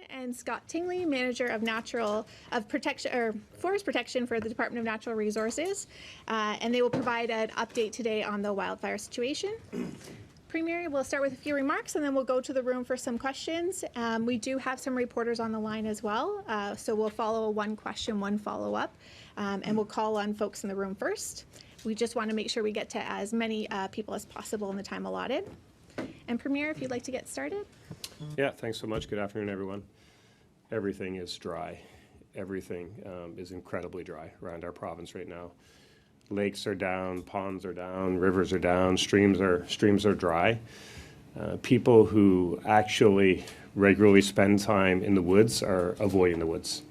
and Scott Tingley, Manager of Forest Protection for the Department of Natural Resources, and they will provide an update today on the wildfire situation. Premier, we'll start with a few remarks and then we'll go to the room for some questions. We do have some reporters on the line as well, so we'll follow a one question, one follow-up, and we'll call on folks in the room first. We just want to make sure we get to as many people as possible in the time allotted. And Premier, if you'd like to get started. Yeah, thanks so much. Good afternoon, everyone. Everything is dry. Everything is incredibly dry around our province right now. Lakes are down, ponds are down, rivers are down, streams are dry. People who actually regularly spend time in the woods are avoiding the woods.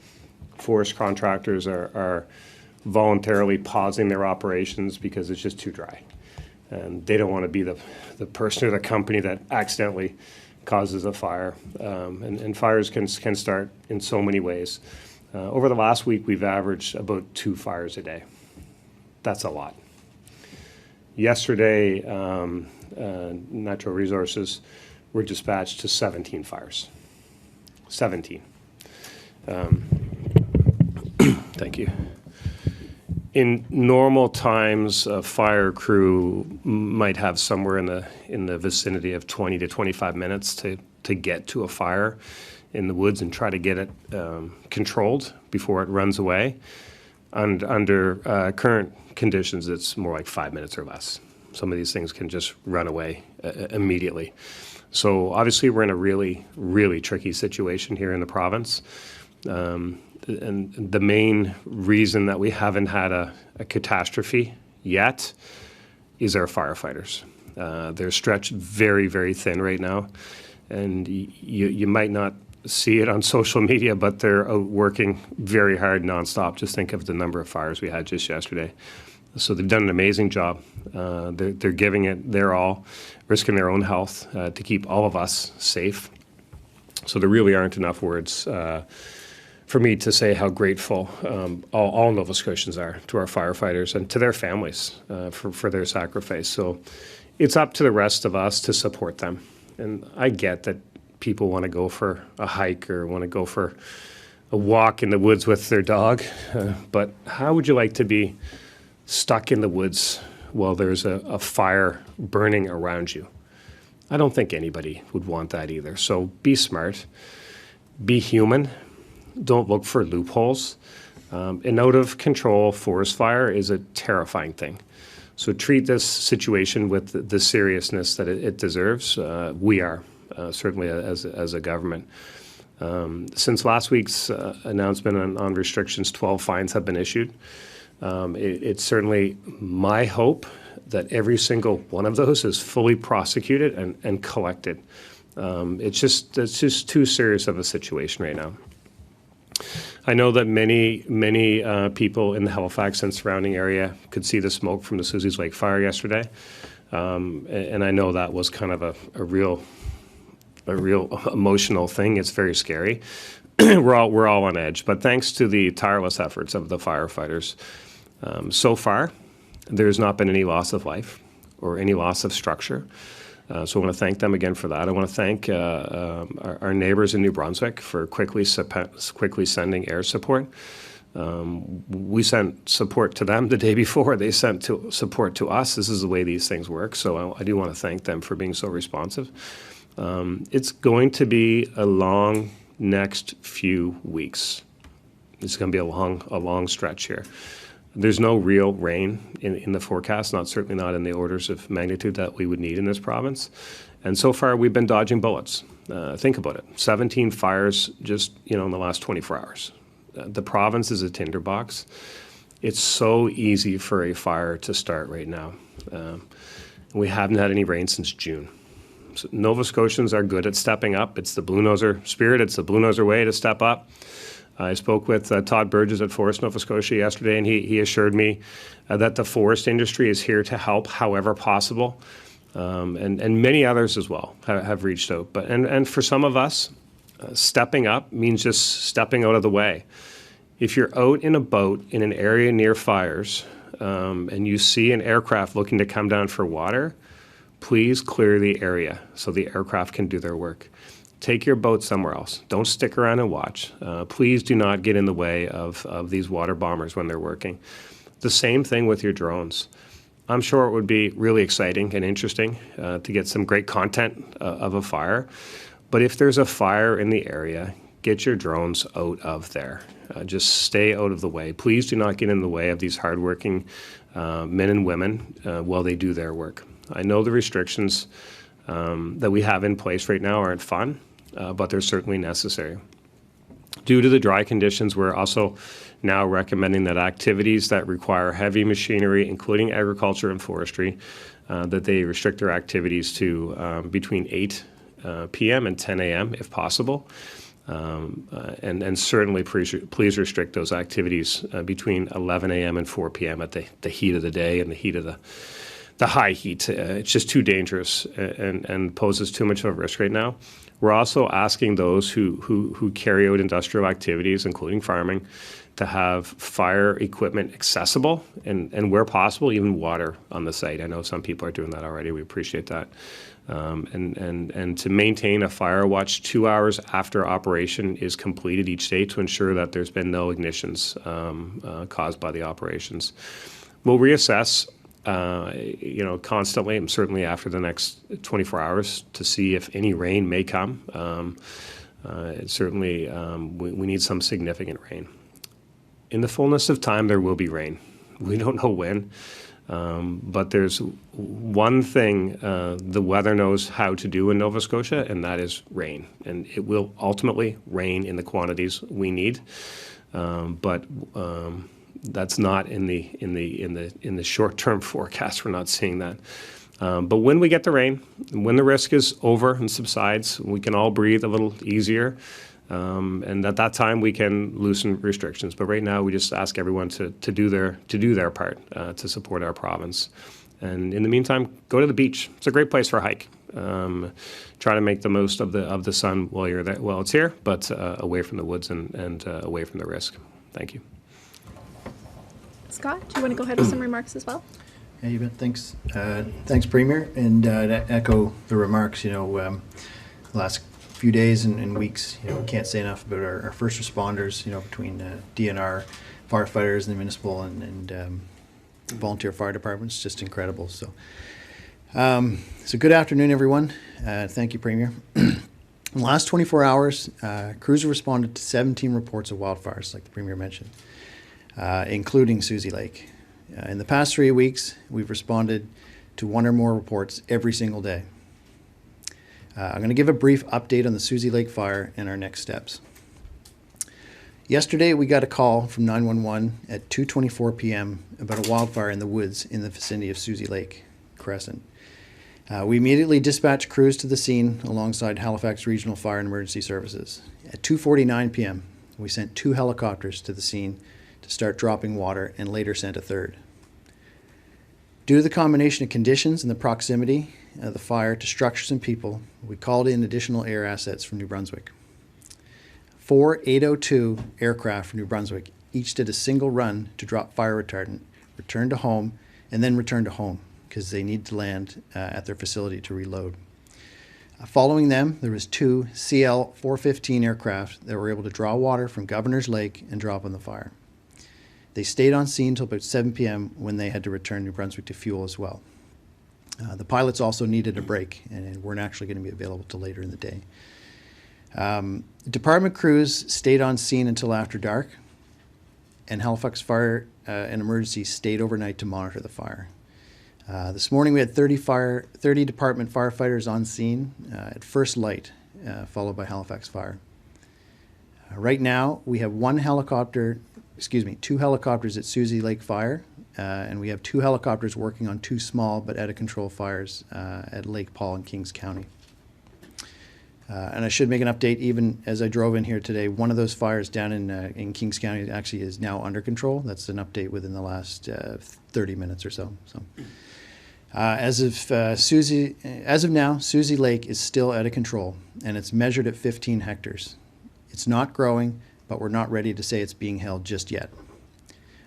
Forest contractors are voluntarily pausing their operations because it's just too dry. And they don't want to be the person or the company that accidentally causes a fire. And fires can start in so many ways. Over the last week, we've averaged about 2 fires a day. That's a lot. Yesterday, Natural Resources were dispatched to 17 fires. 17. Thank you. In normal times, a fire crew might have somewhere in the vicinity of 20 to 25 minutes to get to a fire in the woods and try to get it controlled before it runs away. And under current conditions, it's more like 5 minutes or less. Some of these things can just run away immediately. So obviously we're in a really, really tricky situation here in the province. And the main reason that we haven't had a catastrophe yet is our firefighters. They're stretched very, very thin right now. And you might not see it on social media, but they're out working very hard nonstop. Just think of the number of fires we had just yesterday. So they've done an amazing job. They're giving it their all, risking their own health to keep all of us safe. So there really aren't enough words for me to say how grateful all Nova Scotians are to our firefighters and to their families for their sacrifice. So it's up to the rest of us to support them. And I get that people want to go for a hike or want to go for a walk in the woods with their dog, but how would you like to be stuck in the woods while there's a fire burning around you? I don't think anybody would want that either. So be smart, be human, don't look for loopholes. An out-of-control forest fire is a terrifying thing. So treat this situation with the seriousness that it deserves. We are. Certainly as a government. Since last week's announcement on restrictions, 12 fines have been issued. It's certainly my hope that every single one of those is fully prosecuted and collected. It's just too serious of a situation right now. I know that many people in the Halifax and surrounding area could see the smoke from the Susies Lake fire yesterday. And I know that was kind of a real emotional thing. It's very scary. We're all on edge. But thanks to the tireless efforts of the firefighters, so far there's not been any loss of life or any loss of structure. So I want to thank them again for that. I want to thank our neighbors in New Brunswick for quickly sending air support. We sent support to them the day before. They sent support to us. This is the way these things work. So I do want to thank them for being so responsive. It's going to be a long next few weeks. It's going to be a long stretch here. There's no real rain in the forecast, certainly not in the orders of magnitude that we would need in this province. And so far, we've been dodging bullets. Think about it. 17 fires just in the last 24 hours. The province is a tinderbox. It's so easy for a fire to start right now. We haven't had any rain since June. So Nova Scotians are good at stepping up. It's the Blue Noser spirit. It's the Blue Noser way to step up. I spoke with Todd Burgess at Forest Nova Scotia yesterday, and he assured me that the forest industry is here to help however possible, and many others as well have reached out. And for some of us, stepping up means just stepping out of the way. If you're out in a boat in an area near fires and you see an aircraft looking to come down for water, please clear the area so the aircraft can do their work. take your boat somewhere else. Don't stick around and watch. Please do not get in the way of these water bombers when they're working. The same thing with your drones. I'm sure it would be really exciting and interesting to get some great content of a fire. But if there's a fire in the area, get your drones out of there. Just stay out of the way. Please do not get in the way of these hardworking men and women while they do their work. I know the restrictions that we have in place right now aren't fun, but they're certainly necessary. Due to the dry conditions, we're also now recommending that activities that require heavy machinery, including agriculture and forestry, that they restrict their activities to between 8 p.m. and 10 a.m. if possible. And certainly please restrict those activities between 11 a.m. and 4 p.m. at the heat of the day and the heat of the high heat. It's just too dangerous and poses too much of a risk right now. We're also asking those who carry out industrial activities, including farming, to have fire equipment accessible and where possible, even water on the site. I know some people are doing that already. We appreciate that. And to maintain a fire watch 2 hours after operation is completed each day to ensure that there's been no ignitions caused by the operations. We'll reassess constantly, and certainly after the next 24 hours to see if any rain may come. Certainly, we need some significant rain. In the fullness of time, there will be rain. We don't know when, but there's one thing the weather knows how to do in Nova Scotia, and that is rain. And it will ultimately rain in the quantities we need, but that's not in the short-term forecast. We're not seeing that. But when we get the rain, when the risk is over and subsides, we can all breathe a little easier. And at that time, we can loosen restrictions. But right now, we just ask everyone to do their part to support our province. And in the meantime, go to the beach. It's a great place for a hike. Try to make the most of the sun while you're there, while it's here, but away from the woods and away from the risk. Thank you. Scott, do you want to go ahead with some remarks as well? Yeah, you bet. Thanks. Thanks, Premier. And to echo the remarks, the last few days and weeks, we can't say enough about our first responders, between DNR, firefighters, and the municipal and volunteer fire departments, just incredible. So good afternoon, everyone. Thank you, Premier. In the last 24 hours, crews have responded to 17 reports of wildfires, like the Premier mentioned, including Susies Lake. In the past 3 weeks, we've responded to one or more reports every single day. I'm going to give a brief update on the Susies Lake fire and our next steps. Yesterday, we got a call from 911 at 2:24 p.m. about a wildfire in the woods in the vicinity of Susies Lake Crescent. We immediately dispatched crews to the scene alongside Halifax Regional Fire and Emergency Services. At 2:49 p.m., we sent 2 helicopters to the scene to start dropping water and later sent a third. Due to the combination of conditions and the proximity of the fire to structures and people, we called in additional air assets from New Brunswick. 4 802 aircraft from New Brunswick each did a single run to drop fire retardant, return to home, and then return to home because they need to land at their facility to reload. Following them, there was 2 CL-415 aircraft that were able to draw water from Governor's Lake and drop on the fire. They stayed on scene until about 7 p.m. when they had to return New Brunswick to fuel as well. The pilots also needed a break and weren't actually going to be available till later in the day. Department crews stayed on scene until after dark, and Halifax Fire and Emergency stayed overnight to monitor the fire. This morning we had 30 department firefighters on scene at first light, followed by Halifax Fire. Right now we have 2 helicopters at Susies Lake Fire, and we have 2 helicopters working on 2 small but out of control fires at Lake Paul and Kings County. And I should make an update, even as I drove in here today, one of those fires down in Kings County actually is now under control. That's an update within the last 30 minutes or so. As of now, Susies Lake is still out of control, and it's measured at 15 hectares. It's not growing, but we're not ready to say it's being held just yet.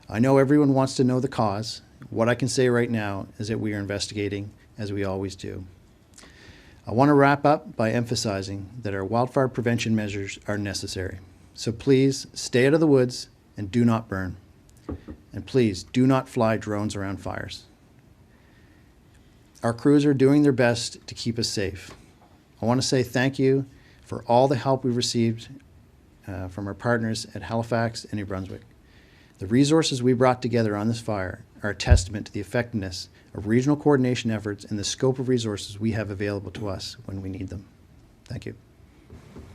I know everyone wants to know the cause. What I can say right now is that we are investigating, as we always do. I want to wrap up by emphasizing that our wildfire prevention measures are necessary. So please stay out of the woods and do not burn. And please do not fly drones around fires. Our crews are doing their best to keep us safe. I want to say thank you for all the help we've received from our partners at Halifax and New Brunswick. The resources we brought together on this fire are a testament to the effectiveness of regional coordination efforts and the scope of resources we have available to us when we need them. Thank you.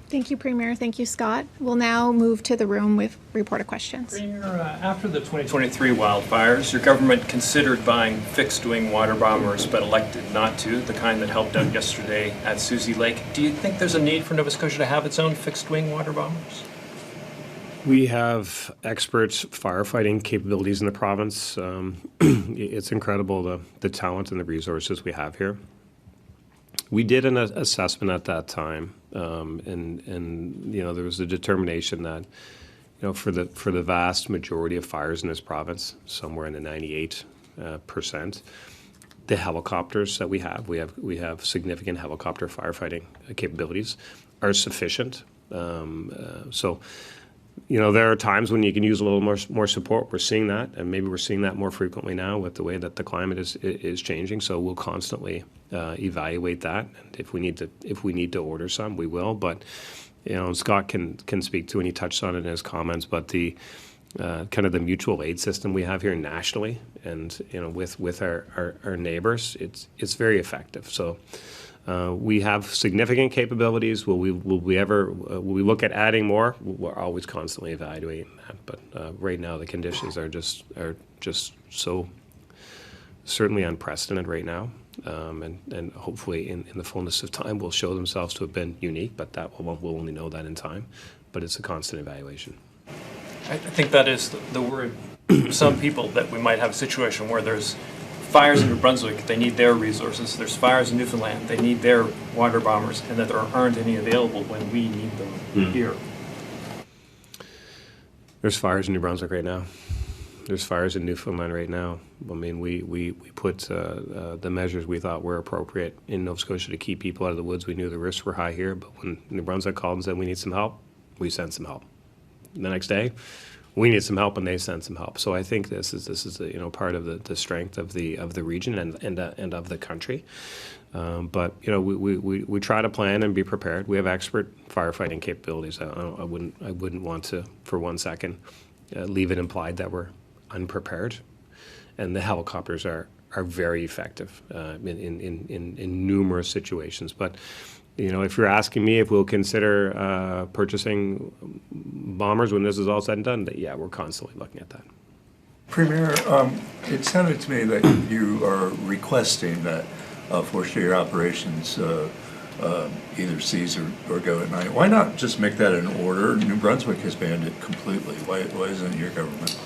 Thank you, Premier. Thank you, Scott. We'll now move to the room with reporter questions. Premier, after the 2023 wildfires, your government considered buying fixed-wing water bombers but elected not to, the kind that helped out yesterday at Susies Lake. Do you think there's a need for Nova Scotia to have its own fixed-wing water bombers? We have expert firefighting capabilities in the province. It's incredible the talent and the resources we have here. We did an assessment at that time, and you know, there was a determination that, you know, for the vast majority of fires in this province, somewhere in the 98%, the helicopters that we have significant helicopter firefighting capabilities, are sufficient. So, you know, there are times when you can use a little more support. We're seeing that, and maybe we're seeing that more frequently now with the way that the climate is changing. So we'll constantly evaluate that, and if we need to order some, we will. But you know, Scott can speak to, and he touched on it in his comments. But the kind of the mutual aid system we have here nationally, and you know, with our neighbors, it's very effective. So. We have significant capabilities. Will we look at adding more? We're always constantly evaluating that. But right now, the conditions are just so certainly unprecedented right now, and hopefully in the fullness of time will show themselves to have been unique. But that we'll only know that in time. But it's a constant evaluation. I think that is the word. Some people that we might have a situation where there's fires in New Brunswick, they need their resources. There's fires in Newfoundland, they need their water bombers, and that there aren't any available when we need them here. There's fires in New Brunswick right now. There's fires in Newfoundland right now. I mean, we put the measures we thought were appropriate in Nova Scotia to keep people out of the woods. We knew the risks were high here, but when New Brunswick called and said we need some help, we sent some help. The next day, we need some help, and they send some help. So I think this is you know, part of the strength of the region and of the country. But you know, we try to plan and be prepared. We have expert firefighting capabilities. I wouldn't want to for one second leave it implied that we're unprepared. And the helicopters are very effective in numerous situations. But you know, if you're asking me if we'll consider purchasing bombers when this is all said and done, yeah, we're constantly looking at that. Premier, it sounded to me that you are requesting that for your operations either cease or go at night. Why not just make that an order? New Brunswick has banned it completely. Why isn't your government?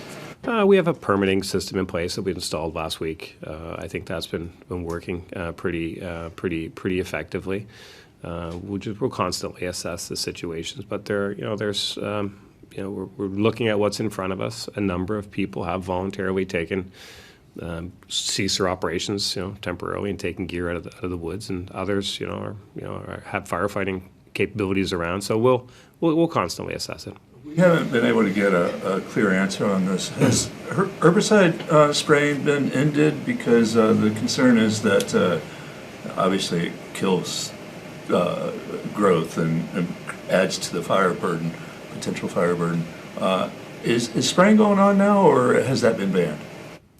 We have a permitting system in place that we installed last week. I think that's been working pretty effectively. We'll constantly assess the situations, but there's we're looking at what's in front of us. A number of people have voluntarily ceased their operations, temporarily, and taken gear out of the woods, and others, have firefighting capabilities around. So we'll constantly assess it. We haven't been able to get a clear answer on this. Has herbicide spraying been ended? Because the concern is that obviously it kills growth and adds to the fire burden, potential fire burden. Is spraying going on now, or has that been banned?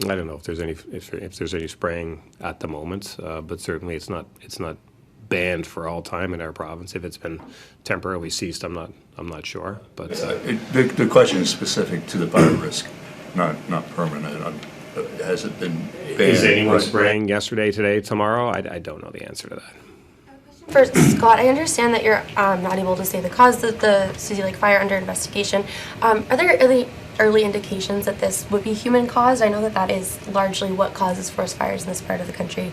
I don't know if there's any spraying at the moment, but certainly it's not banned for all time in our province. If it's been temporarily ceased, I'm not sure. But the question is specific to the fire risk, not permanent. Has it been banned? Is anyone spraying yesterday, today, tomorrow? I don't know the answer to that. First, Scott, I understand that you're not able to say the cause of the Susies Lake fire under investigation. Are there early indications that this would be human caused? I know that is largely what causes forest fires in this part of the country.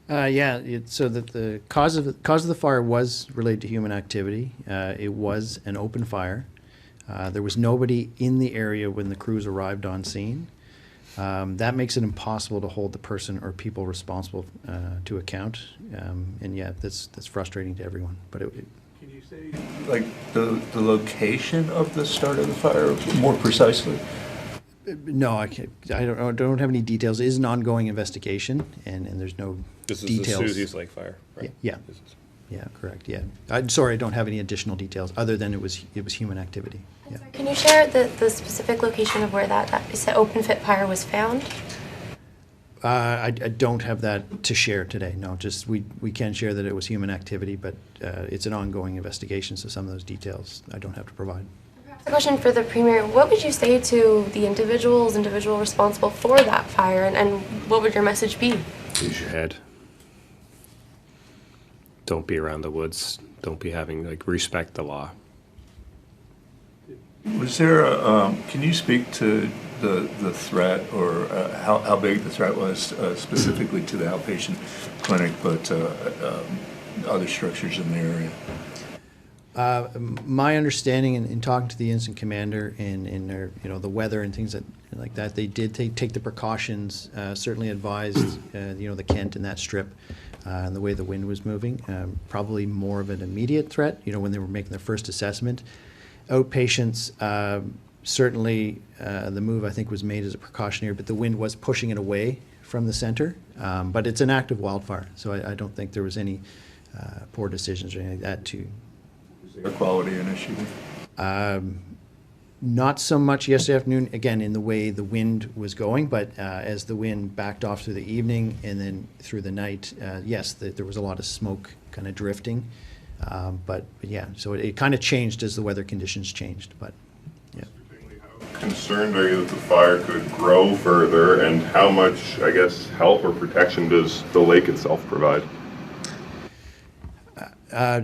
So that the cause of the fire was related to human activity. It was an open fire. There was nobody in the area when the crews arrived on scene. That makes it impossible to hold the person or people responsible to account. And yeah, that's frustrating to everyone. But Can you say, like, the location of the start of the fire more precisely? no, I can't. I don't have any details. It is an ongoing investigation, and there's no This is details. the Susies Lake fire, right? Yeah. Yeah, correct. Yeah, I'm sorry, I don't have any additional details other than it was human activity. Yeah. Can you share the specific location of where that open pit fire was found? I don't have that to share today. No, just we can share that it was human activity, but it's an ongoing investigation, so some of those details I don't have to provide. A question for the Premier. What would you say to the individual responsible for that fire, and what would your message be? Use your head. Don't be around the woods. Don't be respect the law. Was there can you speak to the threat, or how big the threat was, specifically to the outpatient clinic, but other structures in the area? My understanding in talking to the incident commander and in their, the weather and things like that, they did take the precautions, certainly advised, the Kent and that strip, and the way the wind was moving, probably more of an immediate threat, when they were making their first assessment. Outpatients, certainly the move I think was made as a precautionary, but the wind was pushing it away from the center. But it's an active wildfire, so I don't think there was any poor decisions or anything like that to. Air quality an issue? Not so much yesterday afternoon, again, in the way the wind was going, but as the wind backed off through the evening and then through the night, yes, there was a lot of smoke kind of drifting. But yeah, so it kind of changed as the weather conditions changed, but yeah. How concerned are you that the fire could grow further, and how much, I guess, help or protection does the lake itself provide?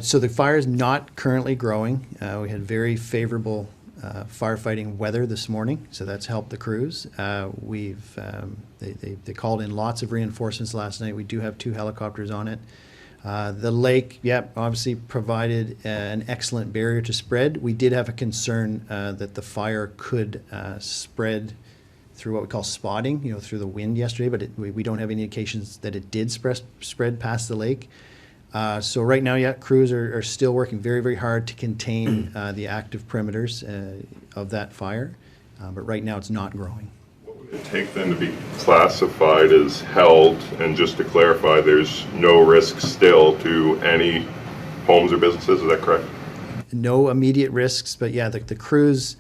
So the fire is not currently growing. We had very favorable firefighting weather this morning, so that's helped the crews. They called in lots of reinforcements last night. We do have 2 helicopters on it. The lake, obviously provided an excellent barrier to spread. We did have a concern that the fire could spread through what we call spotting, through the wind yesterday, but we don't have any indications that it did spread past the lake. So right now, crews are still working very, very hard to contain the active perimeters of that fire, but right now it's not growing. What would it take then to be classified as held? And just to clarify, there's no risk still to any homes or businesses, is that correct? No immediate risks, but the crews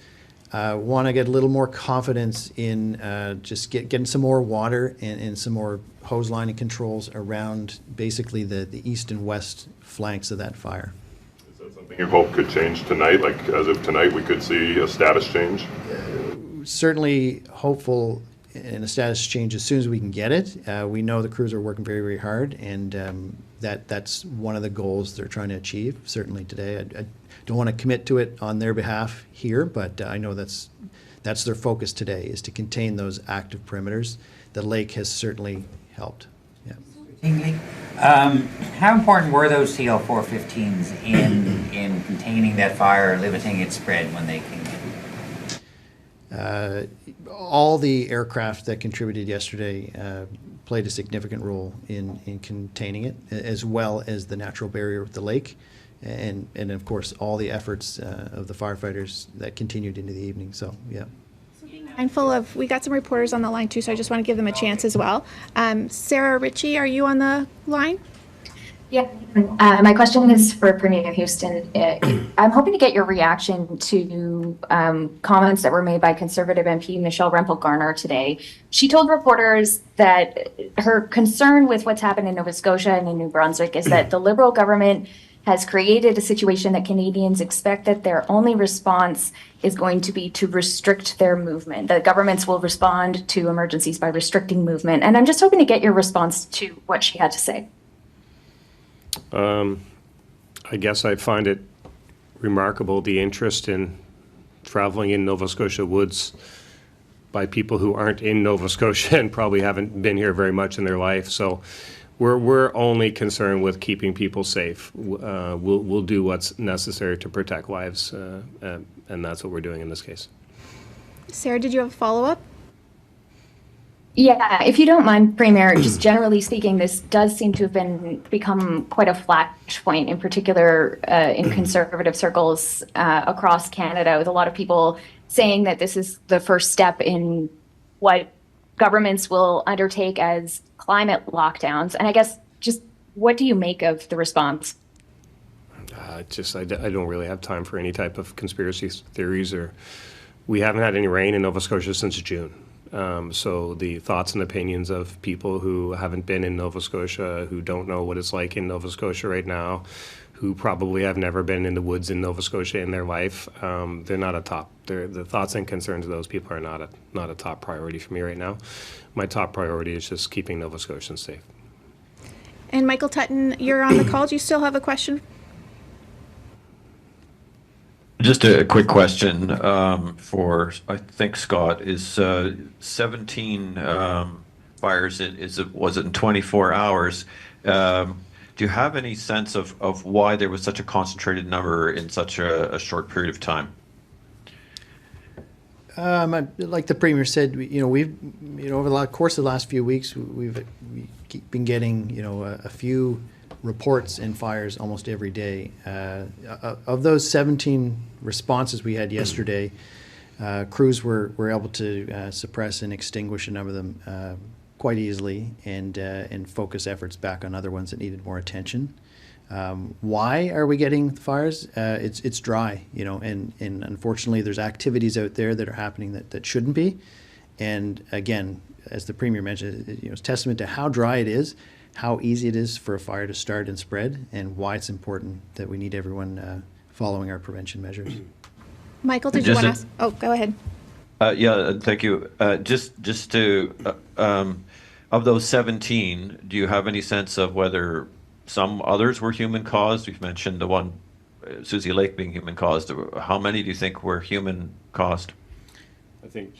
want to get a little more confidence in just getting some more water and some more hose lining controls around basically the east and west flanks of that fire. Is that something you hope could change tonight? Like, as of tonight, we could see a status change? Certainly hopeful in a status change as soon as we can get it. We know the crews are working very, very hard, and that's one of the goals they're trying to achieve, certainly today. I don't want to commit to it on their behalf here, but I know that's their focus today, is to contain those active perimeters. The lake has certainly helped. Yeah. Tingley, how important were those CL-415s in containing that fire, limiting its spread when they came in? All the aircraft that contributed yesterday played a significant role in containing it, as well as the natural barrier of the lake, and of course all the efforts of the firefighters that continued into the evening. So yeah. Mindful of, we got some reporters on the line too, so I just want to give them a chance as well. Sarah Ritchie, are you on the line? Yeah, my question is for Premier Houston. I'm hoping to get your reaction to comments that were made by Conservative MP Michelle Rempel-Garner today. She told reporters that her concern with what's happened in Nova Scotia and in New Brunswick is that the Liberal government has created a situation that Canadians expect that their only response is going to be to restrict their movement. The governments will respond to emergencies by restricting movement. And I'm just hoping to get your response to what she had to say. I guess I find it remarkable, the interest in traveling in Nova Scotia woods by people who aren't in Nova Scotia and probably haven't been here very much in their life. So we're only concerned with keeping people safe. We'll do what's necessary to protect lives, and that's what we're doing in this case. Sarah, did you have a follow-up? Yeah, if you don't mind, Premier, just generally speaking, this does seem to have become quite a flashpoint, in particular in conservative circles across Canada, with a lot of people saying that this is the first step in what governments will undertake as climate lockdowns. And I guess just what do you make of the response? I don't really have time for any type of conspiracy theories, or we haven't had any rain in Nova Scotia since June. So the thoughts and opinions of people who haven't been in Nova Scotia, who don't know what it's like in Nova Scotia right now, who probably have never been in the woods in Nova Scotia in their life, they're not a top. The thoughts and concerns of those people are not a top priority for me right now. My top priority is just keeping Nova Scotians safe. And Michael Tutton, you're on the call. Do you still have a question? Just a quick question for, I think, Scott. Is 17 fires, was it in 24 hours? Do you have any sense of why there was such a concentrated number in such a short period of time? Like the Premier said, we've, over the course of the last few weeks, we've been getting, a few reports in fires almost every day. Of those 17 responses we had yesterday, crews were able to suppress and extinguish a number of them quite easily, and focus efforts back on other ones that needed more attention. Why are we getting fires? It's dry, and unfortunately there's activities out there that are happening that shouldn't be. And again, as the Premier mentioned, it's testament to how dry it is, how easy it is for a fire to start and spread, and why it's important that we need everyone following our prevention measures. Michael, did you want to ask? Oh, go ahead. Yeah, thank you. Just to, of those 17, do you have any sense of whether some others were human caused? We've mentioned the one, Susies Lake, being human caused. How many do you think were human caused? I think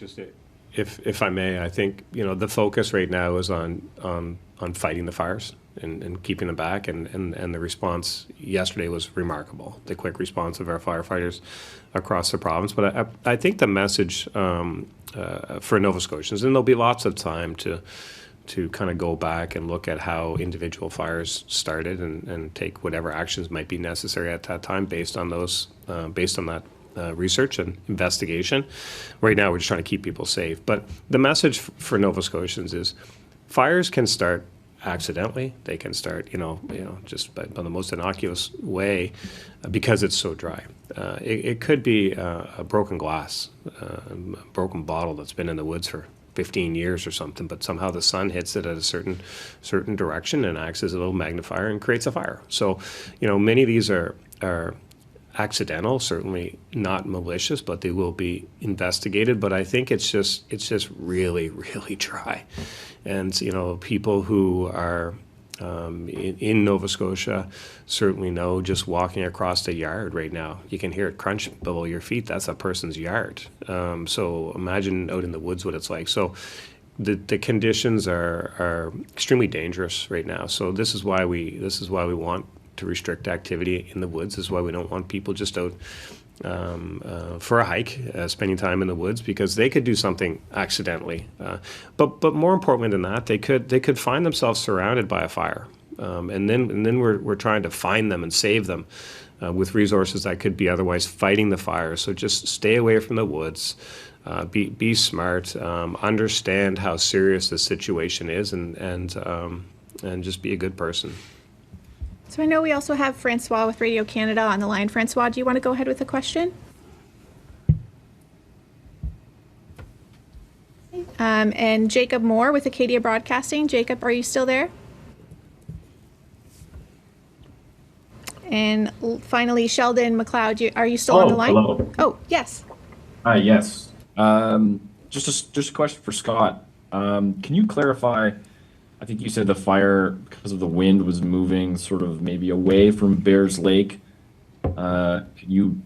if I may, I think the focus right now is on fighting the fires and keeping them back, and the response yesterday was remarkable. The quick response of our firefighters across the province. But I think the message for Nova Scotians, and there'll be lots of time to kind of go back and look at how individual fires started and take whatever actions might be necessary at that time based on that research and investigation. Right now, we're just trying to keep people safe. But the message for Nova Scotians is fires can start accidentally. They can start, just by the most innocuous way because it's so dry. It could be a broken glass, a broken bottle that's been in the woods for 15 years or something, but somehow the sun hits it at a certain direction and acts as a little magnifier and creates a fire. So, many of these are accidental, certainly not malicious, but they will be investigated. But I think it's just really, really dry. And, people who are in Nova Scotia certainly know, just walking across the yard right now, you can hear it crunch below your feet. That's a person's yard. So imagine out in the woods what it's like. So the conditions are extremely dangerous right now. So this is why we want to restrict activity in the woods. This is why we don't want people just out for a hike, spending time in the woods, because they could do something accidentally. But more importantly than that, they could find themselves surrounded by a fire, and then we're trying to find them and save them with resources that could be otherwise fighting the fire. So just stay away from the woods. Be smart. Understand how serious the situation is, and just be a good person. So I know we also have Francois with Radio Canada on the line. Francois, do you want to go ahead with the question? And Jacob Moore with Acadia Broadcasting. Jacob, are you still there? And finally, Sheldon McLeod, are you still on the line? Hello. Oh, yes. Hi, yes. Just a question for Scott. Can you clarify? I think you said the fire, because of the wind, was moving sort of maybe away from Bears Lake. Can you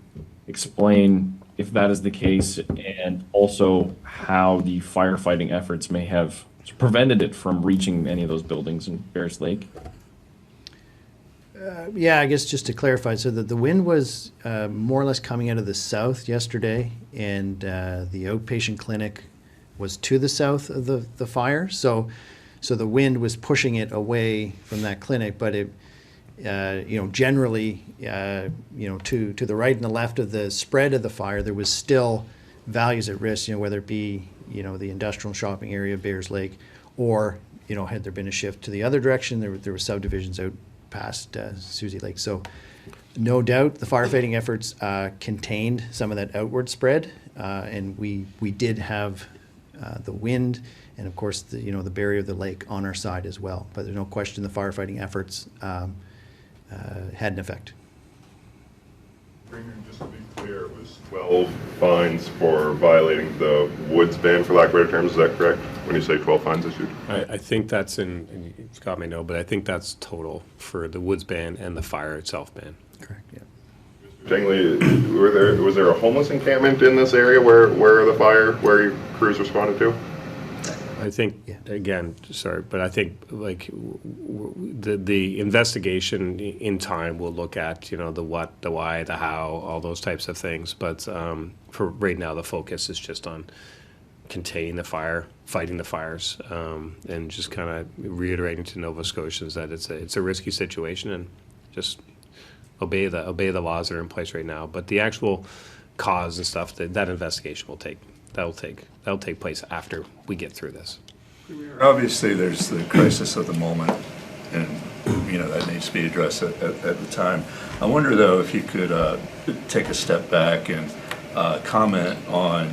explain if that is the case, and also how the firefighting efforts may have prevented it from reaching any of those buildings in Bears Lake? Yeah, I guess just to clarify, so the wind was more or less coming out of the south yesterday, and the outpatient clinic was to the south of the fire. So the wind was pushing it away from that clinic, but it, generally, to the right and the left of the spread of the fire, there was still values at risk, whether it be, the industrial shopping area of Bears Lake, or, had there been a shift to the other direction, there were subdivisions out past Susies Lake. So no doubt the firefighting efforts contained some of that outward spread, and we did have the wind and of course the barrier of the lake on our side as well. But there's no question the firefighting efforts had an effect. Just to be clear, it was 12 fines for violating the woods ban, for lack of better terms. Is that correct? When you say 12 fines issued? I think that's and Scott may know, but I think that's total for the woods ban and the fire itself ban. Correct, yeah. Tingley, was there a homeless encampment in this area where your crews responded to? I think, again, sorry, but I think like the investigation in time will look at, the what, the why, the how, all those types of things. But for right now, the focus is just on containing the fire, fighting the fires, and just kind of reiterating to Nova Scotians that it's a risky situation, and just obey the laws that are in place right now. But the actual cause and stuff, that investigation will take. That'll take place after we get through this. Obviously, there's the crisis of the moment, and that needs to be addressed at the time. I wonder, though, if you could take a step back and comment on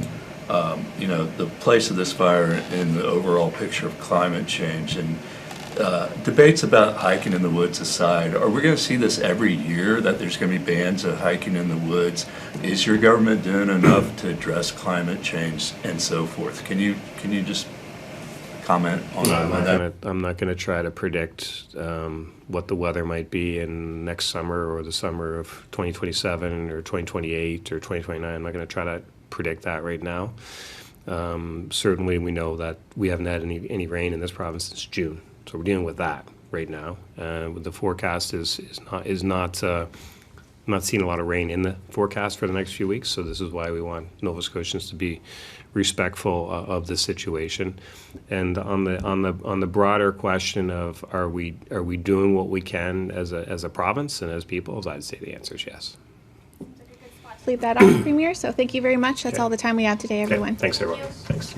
the place of this fire in the overall picture of climate change, and debates about hiking in the woods aside. Are we going to see this every year, that there's going to be bans of hiking in the woods? Is your government doing enough to address climate change and so forth? Can you just comment on that? I'm not going to try to predict what the weather might be in next summer or the summer of 2027 or 2028 or 2029. I'm not going to try to predict that right now. Certainly, we know that we haven't had any rain in this province since June. So we're dealing with that right now. The forecast is not seeing a lot of rain in the forecast for the next few weeks. So this is why we want Nova Scotians to be respectful of the situation. And on the broader question of are we doing what we can as a province and as people, I'd say the answer is yes. Leave that off, Premier. So thank you very much. That's all the time we have today, everyone. Okay. Thanks, everyone. Thanks.